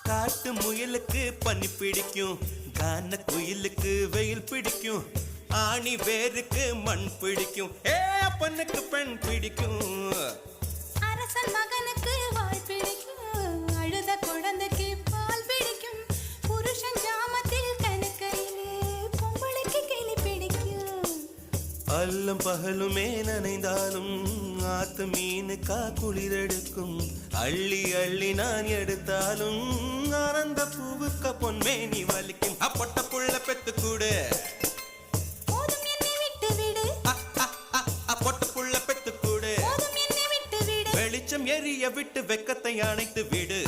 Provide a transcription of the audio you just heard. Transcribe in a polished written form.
காட்டு முயலுக்கு பனி பிடிக்கும், கான குயிலுக்கு வெயில் பிடிக்கும், ஆணி வேருக்கு மண் பிடிக்கும், அப்பனுக்கு பெண் பிடிக்கும். அரசன் மகனுக்கு வாய் பிடிக்கும், அழுத குழந்தைக்கு பால் பிடிக்கும், புருஷன் ஜாமத்தில் கணக்கையிலே பொம்பளைக்கு கிளி பிடிக்கும். அல்லும் பகலுமே நனைந்தாலும் ஆத்து மீனுக்கா குளிரெடுக்கும், அள்ளி அள்ளி நான் எடுத்தாலும் ஆனந்த பூவுக்க பொன்மேனி வலிக்கும். அப்பட்ட புள்ள பெத்து கூடு, போதும் என்னை விட்டு விடு, பொட்ட புள்ள பெத்து கூடு, போதும் என்னை விட்டு விடு, வெளிச்சம் எரிய விட்டு வெக்கத்தை அணைத்து விடு.